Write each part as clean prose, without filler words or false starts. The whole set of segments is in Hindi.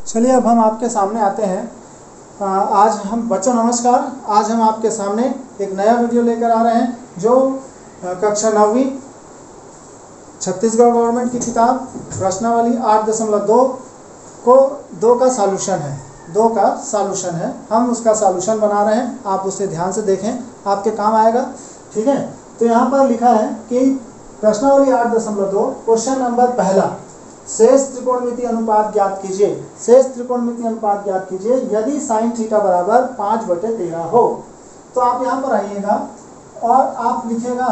चलिए अब हम आपके सामने आते हैं। आज हम बच्चों नमस्कार। आज हम आपके सामने एक नया वीडियो लेकर आ रहे हैं जो कक्षा 9वीं छत्तीसगढ़ गवर्नमेंट की किताब प्रश्नावली 8.2 को 2 का सॉल्यूशन है। हम उसका सॉल्यूशन बना रहे हैं, आप उसे ध्यान से देखें, आपके काम आएगा। ठीक है, तो यहाँ पर लिखा है कि प्रश्नावली 8.2 क्वेश्चन नंबर पहला, शेष त्रिकोणमिति अनुपात ज्ञात कीजिए। शेष त्रिकोणमिति अनुपात ज्ञात कीजिए यदि साइन थीटा बराबर 5/13 हो। तो आप यहाँ पर आइएगा और आप लिखिएगा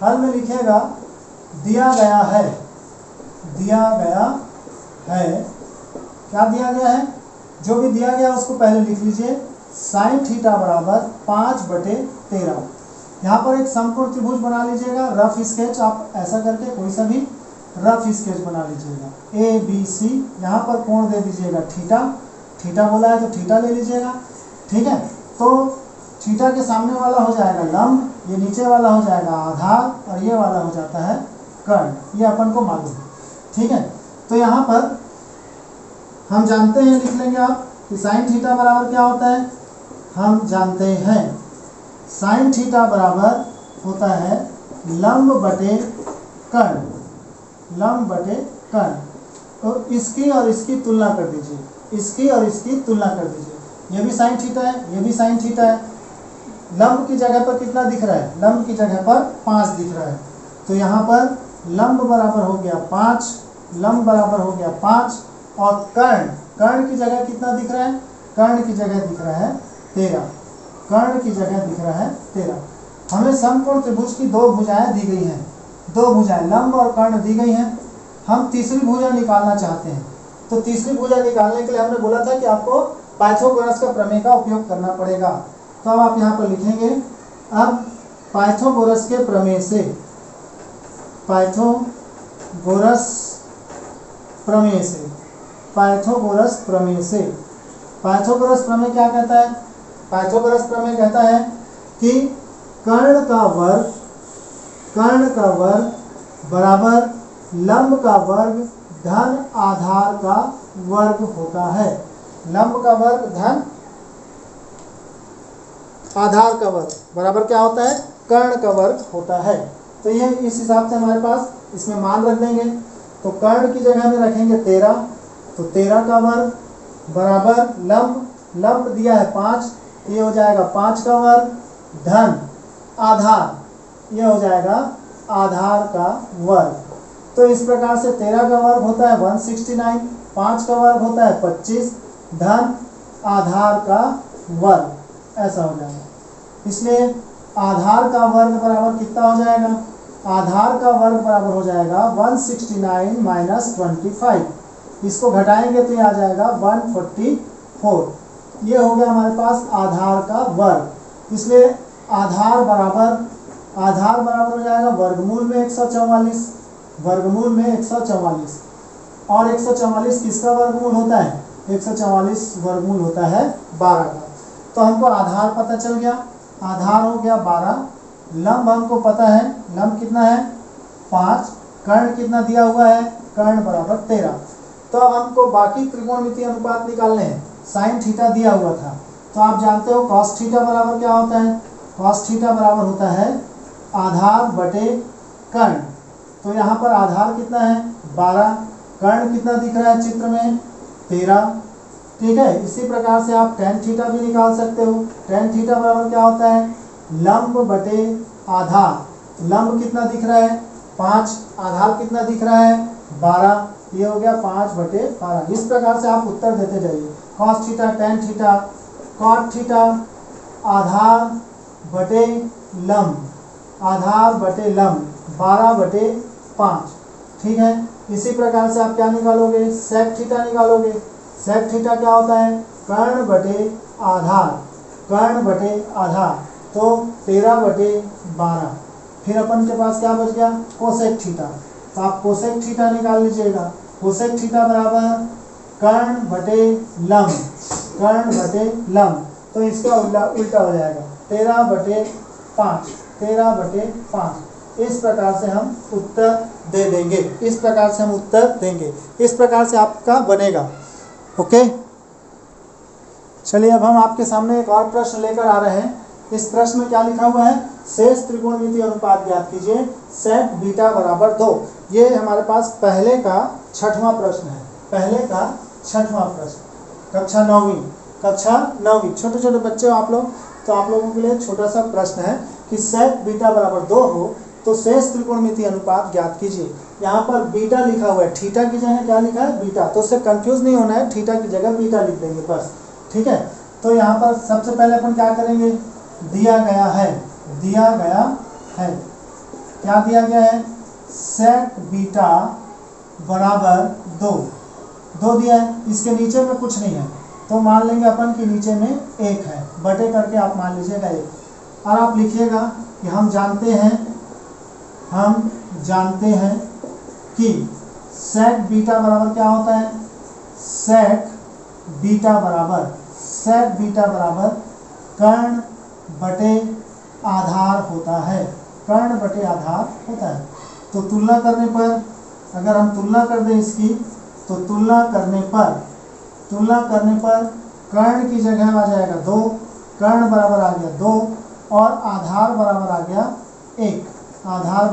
हल में लिखिएगा दिया गया है क्या दिया गया है, जो भी दिया गया उसको पहले लिख लीजिए। साइन थीटा बराबर 5/13। यहाँ पर एक समकोण त्रिभुज बना लीजिएगा, रफ स्केच आप ऐसा करके कोई सा भी रफ स्केच बना लीजिएगा। ABC, यहाँ पर कोण दे दीजिएगा थीटा बोला है तो थीटा ले लीजिएगा। ठीक है, तो थीटा के सामने वाला हो जाएगा लंब, ये नीचे वाला हो जाएगा आधार और ये वाला हो जाता है कर्ण। ये अपन को मालूम है। ठीक है, तो यहाँ पर हम जानते हैं, लिख लेंगे आप कि साइन थीटा बराबर क्या होता है। हम जानते हैं साइन थीटा बराबर होता है लंब बटे कर्ण। तो इसकी और इसकी तुलना कर दीजिए, ये भी साइन थीटा है, ये भी साइन थीटा है। लंब की जगह पर कितना दिख रहा है, लंब की जगह पर 5 दिख रहा है। तो यहाँ पर लंब बराबर हो गया 5, और कर्ण की जगह कितना दिख रहा है, कर्ण की जगह दिख रहा है 13। हमें समकोण त्रिभुज की 2 भुजाएं दी गई हैं, 2 भुजाएं लंब और कर्ण दी गई हैं। हम तीसरी भुजा निकालना चाहते हैं। तो तीसरी भुजा निकालने के लिए हमने बोला था कि आपको पाइथागोरस का प्रमेय का उपयोग करना पड़ेगा। तो अब आप यहाँ पर लिखेंगे, अब पाइथागोरस के प्रमेय से, पाइथागोरस प्रमेय क्या कहता है। पाइथागोरस प्रमेय कहता है कि कर्ण का वर्ग बराबर लंब का वर्ग धन आधार का वर्ग होता है। लंब का वर्ग धन आधार का वर्ग बराबर क्या होता है, कर्ण का वर्ग होता है। तो ये इस हिसाब से हमारे पास इसमें मान रख देंगे। तो कर्ण की जगह में रखेंगे 13, तो 13 का वर्ग बराबर लंब दिया है 5, ये हो जाएगा 5 का वर्ग धन आधार, ये हो जाएगा आधार का वर्ग। तो इस प्रकार से 13 का वर्ग होता है 169, 5 का वर्ग होता है 25 धन आधार का वर्ग, ऐसा हो जाएगा। इसलिए आधार का वर्ग बराबर कितना हो जाएगा, आधार का वर्ग बराबर हो जाएगा 169 - 25। इसको घटाएंगे तो ये आ जाएगा 144। ये हो गया हमारे पास आधार का वर्ग। इसलिए आधार बराबर हो जाएगा वर्गमूल में 144, और 144 किसका वर्गमूल होता है, 144 वर्गमूल होता है 12 का। तो हमको आधार पता चल गया, आधार हो गया 12। लंब हमको पता है, लंब कितना है 5, कर्ण कितना दिया हुआ है, कर्ण बराबर 13। तो अब हमको बाकी त्रिकोणमितीय अनुपात निकालने हैं। साइन थीटा दिया हुआ था, तो आप जानते हो कॉस थीटा बराबर क्या होता है, कॉस थीटा बराबर होता है आधार बटे कर्ण। तो यहाँ पर आधार कितना है 12, कर्ण कितना दिख रहा है चित्र में 13। ठीक है, इसी प्रकार से आप tan थीटा भी निकाल सकते हो। tan थीटा बराबर क्या होता है, लंब बटे आधार। लंब कितना दिख रहा है 5, आधार कितना दिख रहा है 12, ये हो गया 5/12। इस प्रकार से आप उत्तर देते जाइए। cos theta, tan theta, cot theta, आधार बटे लंब 12/5। ठीक है, इसी प्रकार से आप क्या निकालोगे, sec थीटा निकालोगे। sec थीटा क्या होता है, कर्ण बटे आधार, तो 13/12। फिर अपन के पास क्या बच गया, कोसेक थीटा। तो आप कोसेक थीटा निकाल लीजिएगा। कोसेक थीटा बराबर कर्ण बटे लंब, तो इसका उल्टा हो जाएगा 13/5। इस प्रकार से हम उत्तर देंगे। इस प्रकार से आपका बनेगा। ओके, चलिए अब हम आपके सामने एक और प्रश्न लेकर आ रहे हैं। इस प्रश्न में क्या लिखा हुआ है, शेष त्रिकोणमितीय अनुपात ज्ञात कीजिए सेक बीटा बराबर 2। ये हमारे पास पहले का 6वां प्रश्न है, पहले का 6वां प्रश्न, कक्षा 9वीं। छोटे छोटे बच्चे हो आप लोग, तो आप लोगों के लिए छोटा सा प्रश्न है कि सेक बीटा बराबर 2 हो तो शेष त्रिकोणमितीय अनुपात ज्ञात कीजिए। यहाँ पर बीटा लिखा हुआ है, थीटा की जगह क्या लिखा है, बीटा, तो उससे कंफ्यूज नहीं होना है, थीटा की जगह बीटा लिख देंगे बस, ठीक है। तो यहाँ पर सबसे पहले अपन क्या करेंगे, दिया गया है, क्या दिया गया है, सेक बीटा बराबर 2 दिया है, इसके नीचे में कुछ नहीं है, तो मान लेंगे अपन कि नीचे में 1 है, बटे करके आप मान लीजिएगा 1, और आप लिखिएगा कि हम जानते हैं कि सेक बीटा बराबर क्या होता है, सेक बीटा बराबर कर्ण बटे आधार होता है, तो तुलना करने पर, अगर हम तुलना कर दें इसकी, तो तुलना करने पर कर्ण की जगह आ जाएगा 2, कर्ण बराबर आ गया 2 और आधार बराबर आ गया 1, आधार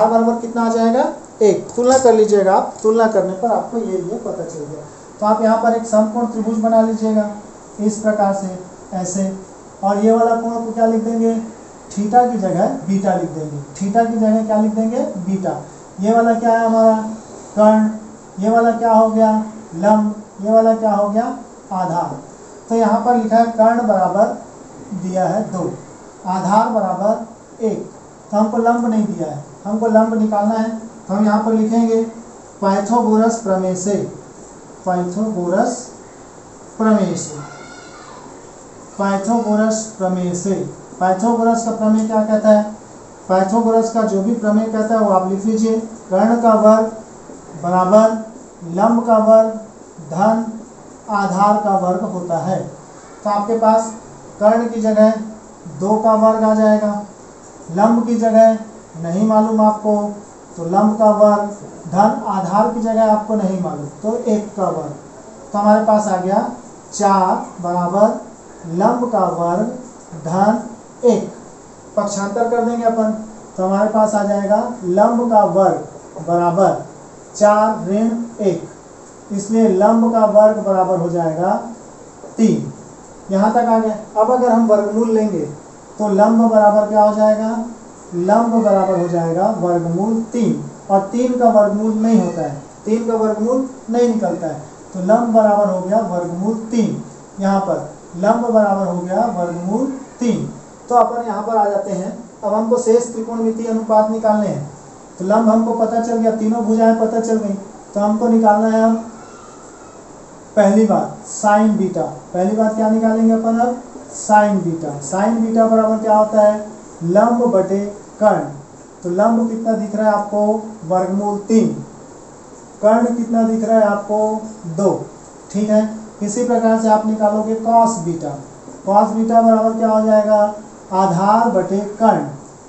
बराबर कितना आ जाएगा, 1। तुलना कर लीजिएगा आप, तुलना करने पर आपको ये पता चल गया। तो आप यहाँ पर एक समकोण त्रिभुज बना लीजिएगा इस प्रकार से, ऐसे, और ये वाला कोण को क्या लिख देंगे, थीटा की जगह बीटा लिख देंगे, थीटा की जगह क्या लिख देंगे, बीटा। ये वाला क्या है हमारा कर्ण, ये वाला क्या हो गया लंब, ये वाला क्या हो गया आधार। तो यहाँ पर लिखा है कर्ण बराबर दिया है 2, आधार बराबर 1, तो हमको लंब नहीं दिया है, हमको लंब निकालना है, तो हम यहाँ पर लिखेंगे पाइथागोरस प्रमेय से, पाइथागोरस का प्रमेय क्या कहता है, पाइथागोरस का जो भी प्रमेय कहता है वो आप लिख लीजिए, कर्ण का वर्ग बराबर लंब का वर्ग धन आधार का वर्ग होता है। तो आपके पास कर्ण की जगह 2 का वर्ग आ जाएगा, लंब की जगह नहीं मालूम आपको तो लंब का वर्ग, धन आधार की जगह आपको नहीं मालूम तो 1 का वर्ग, तो हमारे पास आ गया 4 बराबर लंब का वर्ग धन 1। पक्षांतर कर देंगे अपन, तो हमारे पास आ जाएगा लंब का वर्ग बराबर 4 ऋण 1, इसलिए लंब का वर्ग बराबर हो जाएगा 3। यहाँ तक आ गया। अब अगर हम वर्गमूल लेंगे तो लंब बराबर क्या हो जाएगा, लंब बराबर हो जाएगा वर्गमूल 3, और 3 का वर्गमूल नहीं होता है, 3 का वर्गमूल नहीं निकलता है, तो लंब बराबर हो गया वर्गमूल 3। यहाँ पर लंब बराबर हो गया वर्गमूल 3। तो अपन यहाँ पर आ जाते हैं, अब हमको शेष त्रिकोणमितीय अनुपात निकालने हैं। तो लंब हमको पता चल गया, तीनों भुजाएं पता चल गई, तो हमको निकालना है अब पहली बात साइन बीटा। पहली बात क्या निकालेंगे अपन अब, साइन बीटा। साइन बीटा बराबर क्या होता है, लंब बटे कर्ण। तो लंब कितना दिख रहा है आपको, वर्गमूल 3, कर्ण कितना दिख रहा है आपको 2, ठीक है। इसी प्रकार से आप निकालोगे कॉस बीटा। कॉस बीटा बराबर क्या हो जाएगा, आधार बटे कर्ण।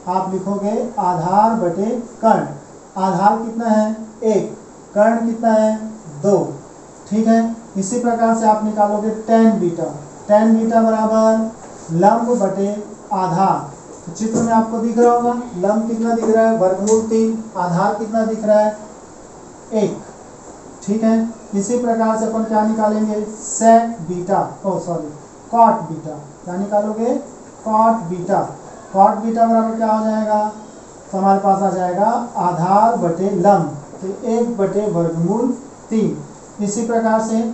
आप लिखोगे आधार बटे कर्ण। आधार कितना है 1, कर्ण कितना है 2, ठीक है। इसी प्रकार से आप निकालोगे टेन बीटा। टेन बीटा बराबर लंब बटे आधार। तो चित्र में आपको दिख रहा होगा लंब कितना दिख रहा है वर्गमूल 3, आधार कितना दिख रहा है 1, ठीक है। इसी प्रकार से अपन क्या निकालेंगे, सेक बीटा, कॉट बीटा। क्या निकालोगे, कॉट बीटा। कॉट बीटा बराबर क्या हो जाएगा, तो हमारे पास आ जाएगा आधार बटे लंब, तो 1 बटे वर्गमूल 3। इसी प्रकार से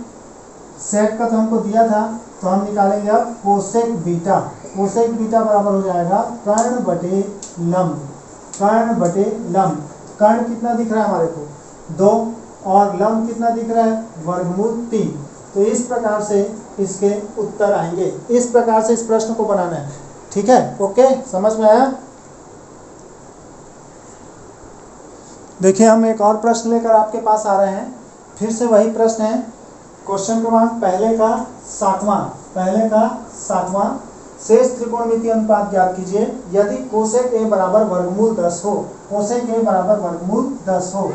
सेक का तो हमको दिया था, तो हम निकालेंगे अब कोसेक बीटा। कोसेक बीटा बराबर हो जाएगा कर्ण बटे लंब। कर्ण बटे लंब, कर्ण कितना दिख रहा है हमारे को 2, और लंब कितना दिख रहा है वर्गमूल 3। तो इस प्रकार से इसके उत्तर आएंगे। इस प्रकार से इस प्रश्न को बनाना है, ठीक है। ओके, समझ में आया। देखिए हम एक और प्रश्न लेकर आपके पास आ रहे हैं। फिर से वही प्रश्न है, क्वेश्चन क्रमांक पहले का 7वां। शेष त्रिकोणमितीय अनुपात ज्ञात कीजिए यदि कोसेक ए बराबर वर्गमूल 10 हो। कोसेक ए बराबर वर्गमूल 10 हो,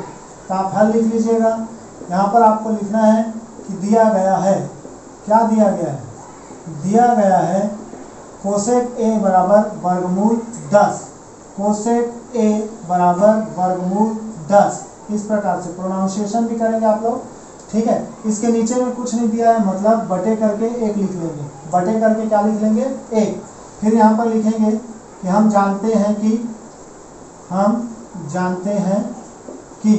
तो आप हल लिख लीजिएगा। यहाँ पर आपको लिखना है कि दिया गया है, क्या दिया गया है, दिया गया है कोसेक ए बराबर वर्गमूल 10, कोसेक ए बराबर वर्गमूल 10। इस प्रकार से प्रोनाउंसिएशन भी करेंगे आप लोग, ठीक है। इसके नीचे में कुछ नहीं दिया है, मतलब बटे करके एक लिख लेंगे, बटे करके क्या लिख लेंगे, एक। फिर यहाँ पर लिखेंगे कि हम जानते हैं कि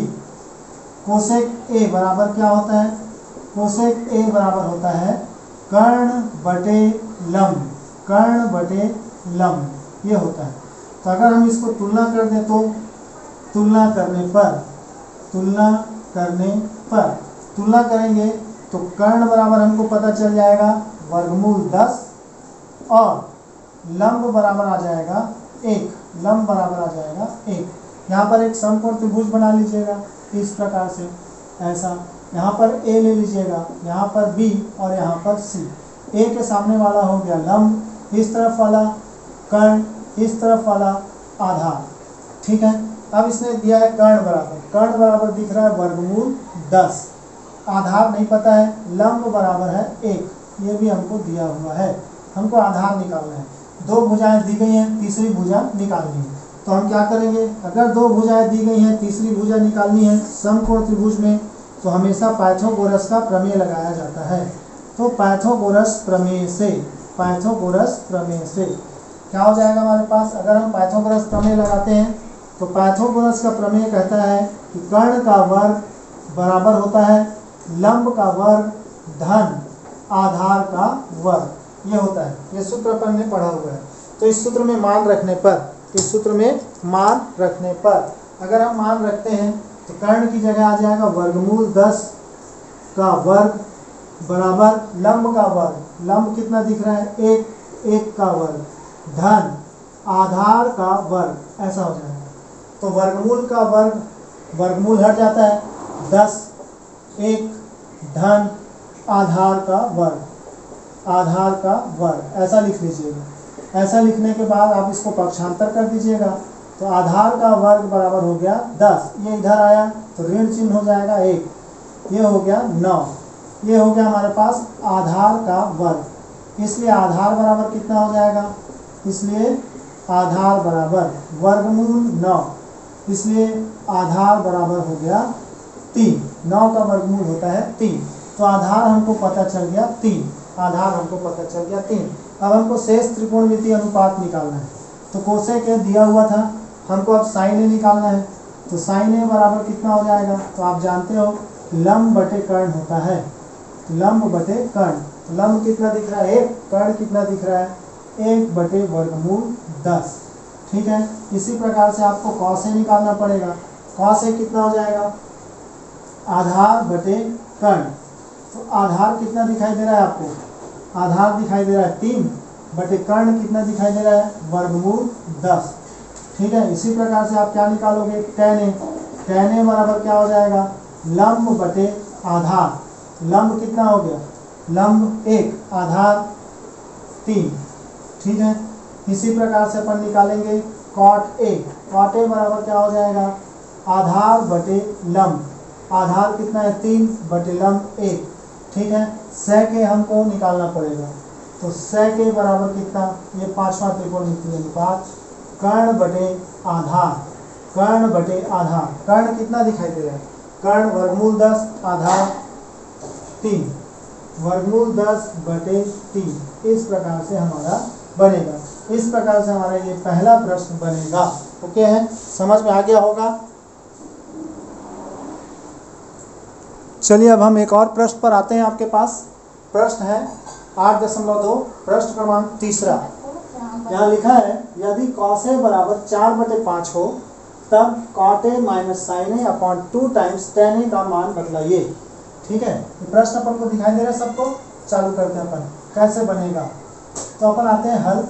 कोसेक ए बराबर क्या होता है, कोसेक ए बराबर होता है कर्ण बटे लंब, कर्ण बटे लंब ये होता है। तो अगर हम इसको तुलना कर दें तो तुलना करेंगे तो कर्ण बराबर हमको पता चल जाएगा वर्गमूल 10 और लंब बराबर आ जाएगा 1, लंब बराबर आ जाएगा 1। यहाँ पर एक समकोण त्रिभुज बना लीजिएगा इस प्रकार से, ऐसा। यहाँ पर A ले लीजिएगा, यहाँ पर B और यहाँ पर C। A के सामने वाला हो गया लंब, इस तरफ वाला कर्ण, इस तरफ वाला आधार, ठीक है। अब इसने दिया है कर्ण बराबर दिख रहा है वर्गमूल 10, आधार नहीं पता है, लंब बराबर है 1, ये भी हमको दिया हुआ है। हमको आधार निकालना है, 2 भुजाएं दी गई हैं, तीसरी भुजा निकालनी है। तो हम क्या करेंगे, अगर 2 भुजाएं दी गई हैं, तीसरी भुजा निकालनी है समकोण त्रिभुज में, तो हमेशा पाइथागोरस का प्रमेय लगाया जाता है। तो पाइथागोरस प्रमेय से क्या हो जाएगा हमारे पास, अगर हम पाइथागोरस प्रमेय लगाते हैं तो पाइथागोरस का प्रमेय कहता है कि कर्ण का वर्ग बराबर होता है लंब का वर्ग धन आधार का वर्ग, ये होता है। ये सूत्र अपन ने पढ़ा हुआ है। तो इस सूत्र में मान रखने पर अगर हम मान रखते हैं तो कर्ण की जगह आ जाएगा वर्गमूल 10 का वर्ग बराबर लंब का वर्ग, लंब कितना दिख रहा है 1 का वर्ग धन आधार का वर्ग, ऐसा हो जाएगा। तो वर्गमूल का वर्ग, वर्गमूल हट जाता है 10, 1 धन आधार का वर्ग, ऐसा लिख लीजिएगा। ऐसा लिखने के बाद आप इसको पक्षांतर कर दीजिएगा, तो आधार का वर्ग बराबर हो गया 10, ये इधर आया तो ऋण चिन्ह हो जाएगा 1, ये हो गया 9, ये हो गया हमारे पास आधार का वर्ग। इसलिए आधार बराबर कितना हो जाएगा, इसलिए आधार बराबर वर्गमूल 9, इसलिए आधार बराबर हो गया 3, 9 का वर्गमूल होता है 3। तो आधार हमको पता चल गया 3, अब हमको शेष त्रिकोणमितीय अनुपात निकालना है। तो कोसेक ए दिया हुआ था, हमको अब साइन ए निकालना है। तो साइन ए बराबर कितना हो जाएगा, तो आप जानते हो लंब बटे कर्ण होता है, लंब बटे कर्ण। तो लंब कितना दिख रहा है 1, कर्ण कितना दिख रहा है 1 बटे वर्गमूल 10, ठीक है। इसी प्रकार से आपको कॉस ए निकालना पड़ेगा। कॉस ए कितना हो जाएगा, आधार बटे कर्ण। तो आधार कितना दिखाई दे रहा है आपको, आधार दिखाई दे रहा है 3 बटे कर्ण कितना दिखाई दे रहा है वर्गमूल 10, ठीक है। इसी प्रकार से आप क्या निकालोगे, tan ए बराबर क्या हो जाएगा लंब बटे आधार। लंब कितना हो गया, लंब 1 आधार 3, ठीक है। इसी प्रकार से अपन निकालेंगे cot ए बराबर क्या हो जाएगा आधार बटे लंब, आधार कितना है 3 बटे लंब 1, ठीक है। sec ए हमको निकालना पड़ेगा। तो sec ए बराबर कितना, ये 5वां त्रिकोणमितीय अनुपात कर्ण बटे आधार, कर्ण कितना दिखाई दे रहा है, कर्ण वर्गमूल 10 आधार 3, वर्गमूल 10 बटे 3, इस प्रकार से हमारा बनेगा। इस प्रकार से हमारा ये पहला प्रश्न बनेगा। ओके है, समझ में आ गया होगा। चलिए अब हम एक और प्रश्न पर आते हैं। आपके पास प्रश्न है 8.2, प्रश्न क्रमांक 3। यहाँ लिखा है यदि cos A बराबर 4/5 हो तब cot A minus sin A upon 2 times tan A का मान बदलाइए, ठीक है। ये प्रश्न अपन को दिखाई दे रहा है सबको। चालू करते हैं अपन कैसे बनेगा। तो अपन आते हैं हल।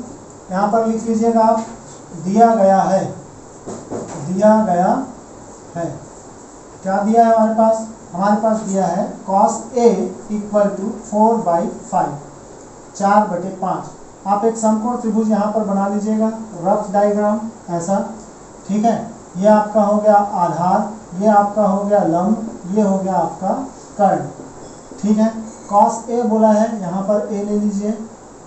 यहाँ पर लिख लीजिएगा आप, दिया गया है, क्या दिया है हमारे पास दिया है cos A = 4/5, 4/5। आप एक समकोण त्रिभुज यहाँ पर बना लीजिएगा, रफ डायग्राम ऐसा, ठीक है। ये आपका हो गया आधार, ये आपका हो गया लंब, ये हो गया आपका कर्ण, ठीक है। cos A बोला है, यहाँ पर A ले लीजिए,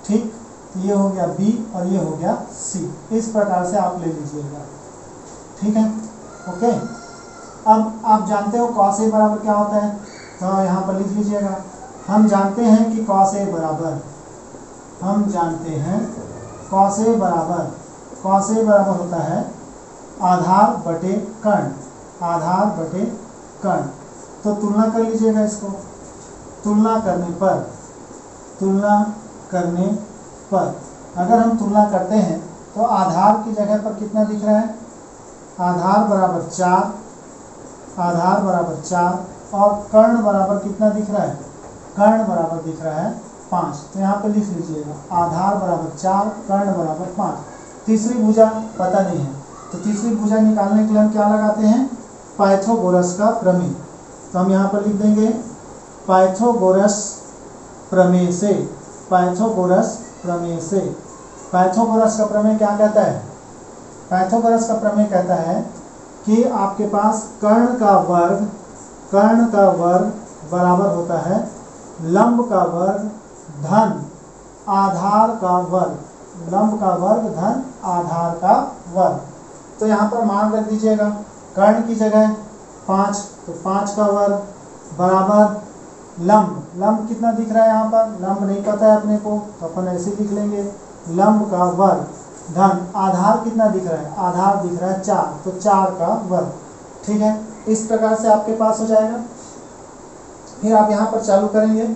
ठीक। ये हो गया B और ये हो गया C, इस प्रकार से आप ले लीजिएगा, ठीक है, ओके। अब आप जानते हो cos A बराबर क्या होता है, तो यहाँ पर लिख लीजिएगा। हम जानते हैं कि cos A बराबर, हम जानते हैं cos A बराबर होता है आधार बटे कर्ण, आधार बटे कर्ण। तो तुलना कर लीजिएगा इसको, तुलना करने पर अगर हम तुलना करते हैं तो आधार की जगह पर कितना दिख रहा है, आधार बराबर 4 और कर्ण बराबर कितना दिख रहा है, कर्ण बराबर दिख रहा है 5। तो यहाँ पे लिख लीजिएगा आधार बराबर 4, कर्ण बराबर 5। तीसरी भुजा पता नहीं है, तो तीसरी भुजा निकालने के लिए हम क्या लगाते हैं, पाइथागोरस का प्रमेय। तो हम यहाँ पर लिख देंगे पाइथागोरस प्रमेय से, पाइथागोरस का प्रमेय क्या कहता है, पाइथागोरस का प्रमेय कहता है कि आपके पास कर्ण का वर्ग बराबर होता है लंब का वर्ग धन आधार का वर्ग, लंब का वर्ग धन आधार का वर्ग। तो यहाँ पर मान रख दीजिएगा, कर्ण की जगह 5, तो 5 का वर्ग बराबर लंब कितना दिख रहा है, यहाँ पर लंब नहीं पता है अपने को, तो अपन ऐसे लिख लेंगे लंब का वर्ग धन आधार कितना दिख रहा है, आधार दिख रहा है 4, तो 4 का वर्ग, ठीक है। इस प्रकार से आपके पास हो जाएगा। फिर आप यहाँ पर चालू करेंगे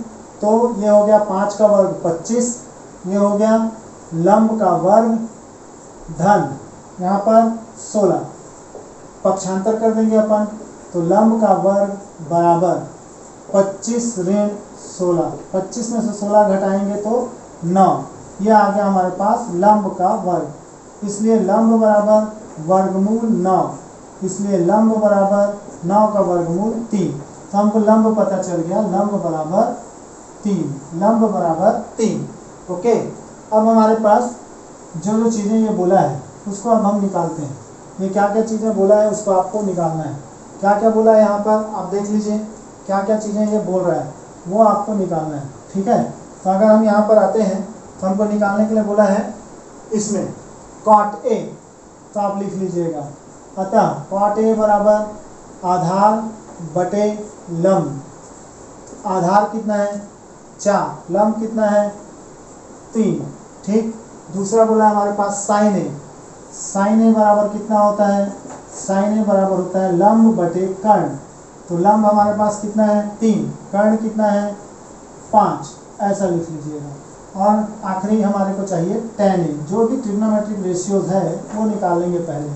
तो ये हो गया 5 का वर्ग 25, ये हो गया लंब का वर्ग धन यहाँ पर 16, पक्षांतर कर देंगे अपन, तो लंब का वर्ग बराबर 25 ऋण 16, 25 में से 16 घटाएंगे तो 9, ये आ गया हमारे पास लंब का वर्ग। इसलिए लंब बराबर वर्गमूल 9, इसलिए लंब बराबर 9 का वर्गमूल 3। तो हमको लंब पता चल गया, लंब बराबर 3, ओके। अब हमारे पास जो चीज़ें ये बोला है उसको अब हम निकालते हैं। ये क्या क्या चीज़ें बोला है उसको आपको निकालना है। क्या क्या बोला है यहाँ पर आप देख लीजिए, क्या क्या चीज़ें ये बोल रहा है वो आपको निकालना है, ठीक है। तो अगर हम यहाँ पर आते हैं तो हमको निकालने के लिए बोला है इसमें cot A, तो आप लिख लीजिएगा। अतः cot A बराबर आधार बटे लंब, आधार कितना है 4, लंब कितना है 3, ठीक। दूसरा बोला है हमारे पास sin A बराबर कितना होता है, sin A बराबर होता है लंब बटे कर्ण, तो लंब हमारे पास कितना है 3, कर्ण कितना है 5, ऐसा लिख लीजिएगा। और आखिरी हमारे को चाहिए tan A, जो भी ट्रिग्नोमेट्रिक रेशियोज है वो निकालेंगे पहले,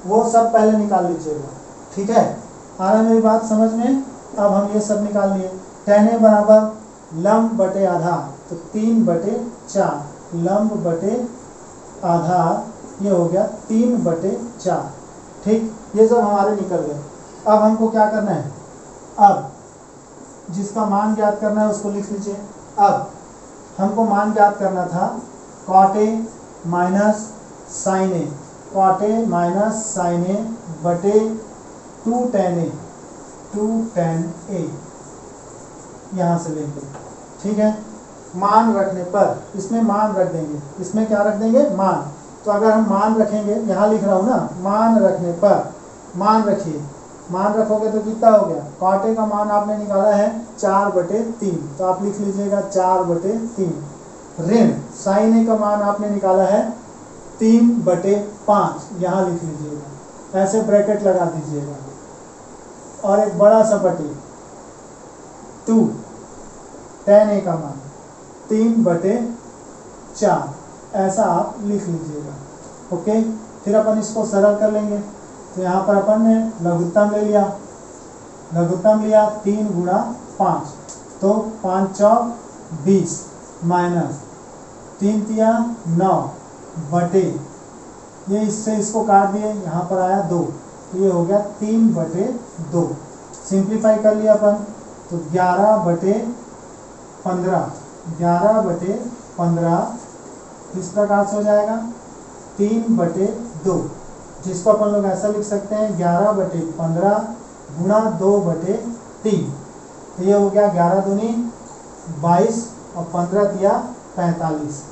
वो सब पहले निकाल लीजिएगा, ठीक है। आ रहा है मेरी बात समझ में। अब हम ये सब निकाल लिए। tan A बराबर लंब बटे आधार, तो 3/4, लंब बटे आधार ये हो गया 3/4, ठीक। ये सब हमारे निकल गए। अब हमको क्या करना है, अब जिसका मान ज्ञात करना है उसको लिख लीजिए। अब हमको मान ज्ञात करना था cot A minus sin A, cot A minus sin A बटे 2 tan A, यहाँ से लेंगे, ठीक है। मान रखने पर इसमें मान रख देंगे, इसमें क्या रख देंगे मान। तो अगर हम मान रखेंगे, यहाँ लिख रहा हूँ ना, मान रखने पर, मान रखिए, मान रखोगे तो कितना हो गया, cot A का मान आपने निकाला है 4/3, तो आप लिख लीजिएगा 4/3, ऋण sin A का मान आपने निकाला है 3/5, यहाँ लिख लीजिएगा, ऐसे ब्रैकेट लगा दीजिएगा, और एक बड़ा सा बटे 2 tan A का मान 3/4, ऐसा आप लिख लीजिएगा, ओके। फिर अपन इसको सरल कर लेंगे। तो यहाँ पर अपन ने लघुत्तम ले लिया, 3 × 5, तो 5 चौक 20 माइनस 3 तिया 9 बटे, ये इससे इसको काट दिए, यहाँ पर आया 2, तो ये हो गया 3/2। सिंप्लीफाई कर लिया अपन, तो 11/15 इस प्रकार से हो जाएगा 3/2, जिसको अपन लोग ऐसा लिख सकते हैं 11/15 गुणा 2/3। 3। तो ये हो गया 11 दूनी 22 और 15 दिया 45।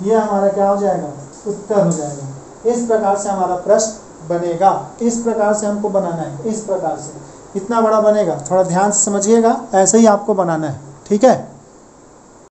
ये हमारा क्या हो जाएगा, उत्तर हो जाएगा। इस प्रकार से हमारा प्रश्न बनेगा। इस प्रकार से हमको बनाना है, इस प्रकार से। कितना बड़ा बनेगा थोड़ा ध्यान से समझिएगा, ऐसे ही आपको बनाना है, ठीक है।